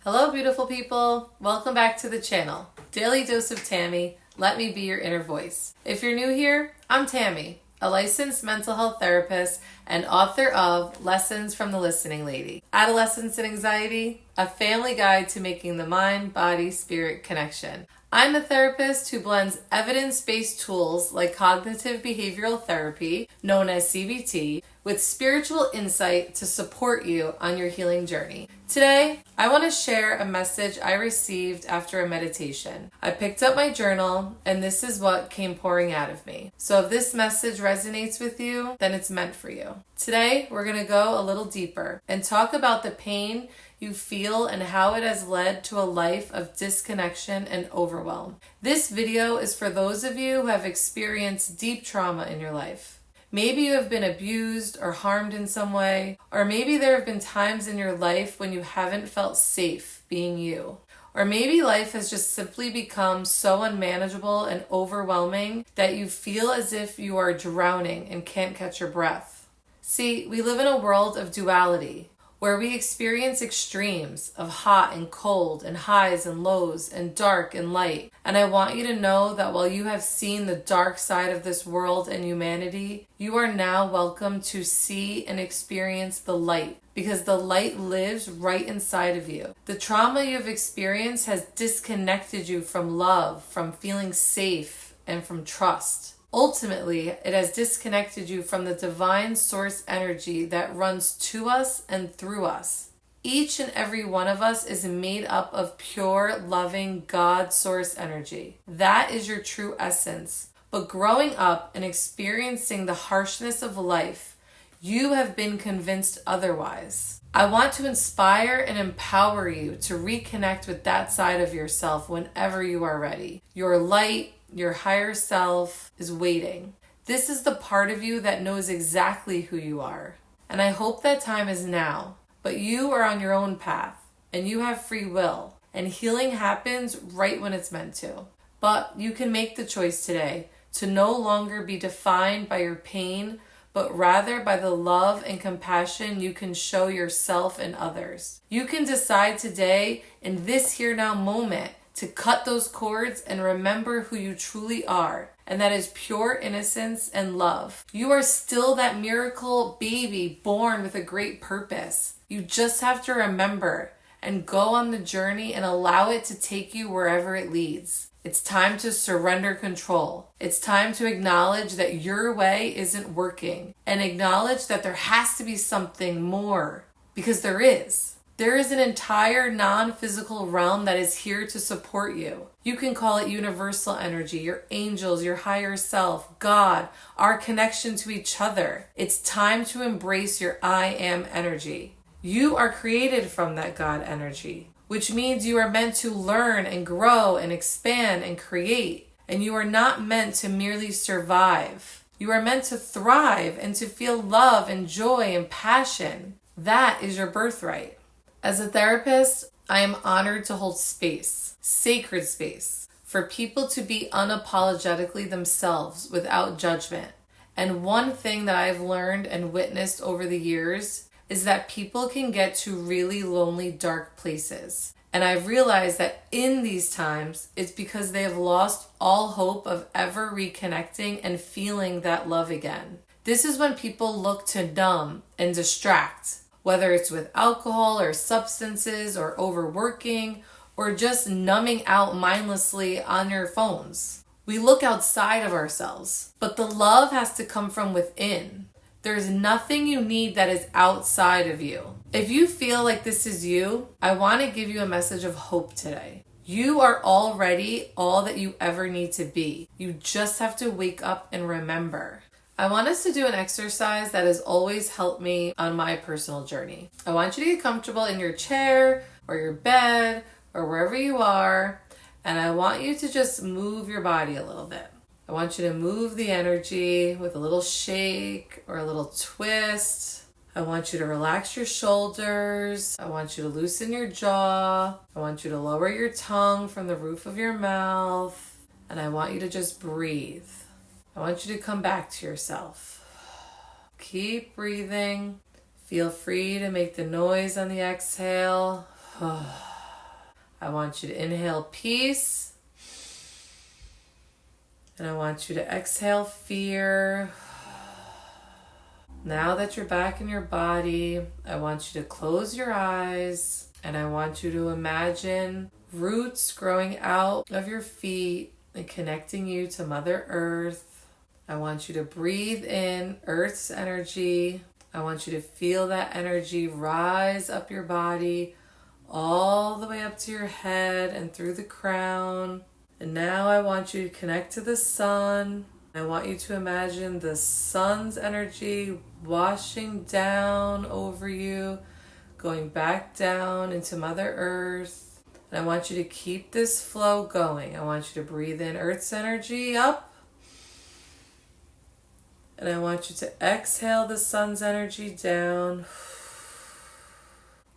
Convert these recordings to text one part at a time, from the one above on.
Hello, beautiful people. Welcome back to the channel. Daily Dose of Tammy. Let me be your inner voice. If you're new here, I'm Tammy, a licensed mental health therapist and author of Lessons from the Listening Lady, Adolescence and Anxiety, a family guide to making the mind, body, spirit connection. I'm a therapist who blends evidence-based tools like cognitive behavioral therapy, known as CBT, with spiritual insight to support you on your healing journey. Today, I want to share a message I received after a meditation. I picked up my journal, and this is what came pouring out of me. So if this message resonates with you, then it's meant for you. Today, we're going to go a little deeper and talk about the pain you feel and how it has led to a life of disconnection and overwhelm. This video is for those of you who have experienced deep trauma in your life. Maybe you have been abused or harmed in some way, or maybe there have been times in your life when you haven't felt safe being you. Or maybe life has just simply become so unmanageable and overwhelming that you feel as if you are drowning and can't catch your breath. See, we live in a world of duality, where we experience extremes of hot and cold and highs and lows and dark and light. And I want you to know that while you have seen the dark side of this world and humanity, you are now welcome to see and experience the light, because the light lives right inside of you. The trauma you have experienced has disconnected you from love, from feeling safe, and from trust. Ultimately, it has disconnected you from the divine source energy that runs to us and through us. Each and every one of us is made up of pure, loving God source energy. That is your true essence. But growing up and experiencing the harshness of life, you have been convinced otherwise. I want to inspire and empower you to reconnect with that side of yourself whenever you are ready. Your light, your higher self is waiting. This is the part of you that knows exactly who you are. And I hope that time is now. But you are on your own path, and you have free will. And healing happens right when it's meant to. But you can make the choice today to no longer be defined by your pain, but rather by the love and compassion you can show yourself and others. You can decide today, in this here now moment, to cut those cords and remember who you truly are. And that is pure innocence and love. You are still that miracle baby born with a great purpose. You just have to remember and go on the journey and allow it to take you wherever it leads. It's time to surrender control. It's time to acknowledge that your way isn't working and acknowledge that there has to be something more, because there is. There is an entire non-physical realm that is here to support you. You can call it universal energy, your angels, your higher self, God, our connection to each other. It's time to embrace your I am energy. You are created from that God energy, which means you are meant to learn and grow and expand and create. And you are not meant to merely survive. You are meant to thrive and to feel love and joy and passion. That is your birthright. As a therapist, I am honored to hold space, sacred space, for people to be unapologetically themselves without judgment. And one thing that I've learned and witnessed over the years is that people can get to really lonely, dark places. And I've realized that in these times, it's because they have lost all hope of ever reconnecting and feeling that love again. This is when people look to numb and distract, whether it's with alcohol or substances or overworking or just numbing out mindlessly on your phones. We look outside of ourselves, but the love has to come from within. There's nothing you need that is outside of you. If you feel like this is you, I want to give you a message of hope today. You are already all that you ever need to be. You just have to wake up and remember. I want us to do an exercise that has always helped me on my personal journey. I want you to get comfortable in your chair or your bed or wherever you are, and I want you to just move your body a little bit. I want you to move the energy with a little shake or a little twist. I want you to relax your shoulders. I want you to loosen your jaw. I want you to lower your tongue from the roof of your mouth, and I want you to just breathe. I want you to come back to yourself. Keep breathing. Feel free to make the noise on the exhale. I want you to inhale peace. And I want you to exhale fear. Now that you're back in your body, I want you to close your eyes and I want you to imagine roots growing out of your feet and connecting you to Mother Earth. I want you to breathe in Earth's energy. I want you to feel that energy rise up your body all the way up to your head and through the crown. And now I want you to connect to the sun. I want you to imagine the sun's energy washing down over you, going back down into Mother Earth. And I want you to keep this flow going. I want you to breathe in Earth's energy up. And I want you to exhale the sun's energy down.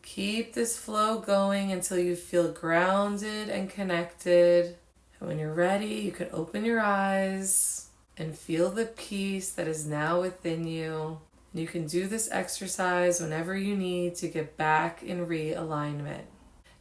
Keep this flow going until you feel grounded and connected. And when you're ready, you can open your eyes and feel the peace that is now within you. And you can do this exercise whenever you need to get back in realignment.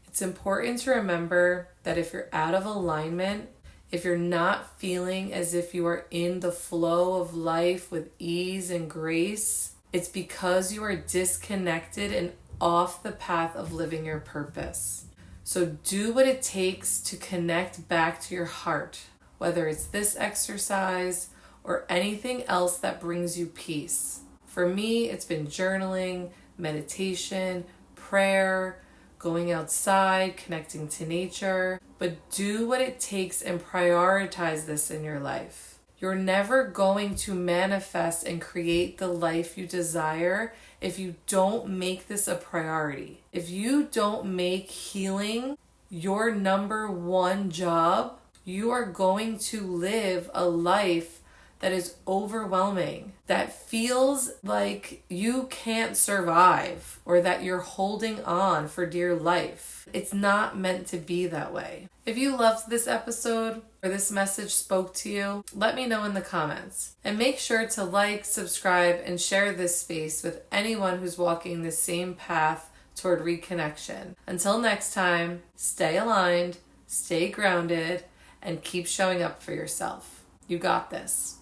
It's important to remember that if you're out of alignment, if you're not feeling as if you are in the flow of life with ease and grace, it's because you are disconnected and off the path of living your purpose. So do what it takes to connect back to your heart, whether it's this exercise or anything else that brings you peace. For me, it's been journaling, meditation, prayer, going outside, connecting to nature. But do what it takes and prioritize this in your life. You're never going to manifest and create the life you desire if you don't make this a priority. If you don't make healing your number one job, you are going to live a life that is overwhelming, that feels like you can't survive or that you're holding on for dear life. It's not meant to be that way. If you loved this episode or this message spoke to you, let me know in the comments. And make sure to like, subscribe, and share this space with anyone who's walking the same path toward reconnection. Until next time, stay aligned, stay grounded, and keep showing up for yourself. You got this.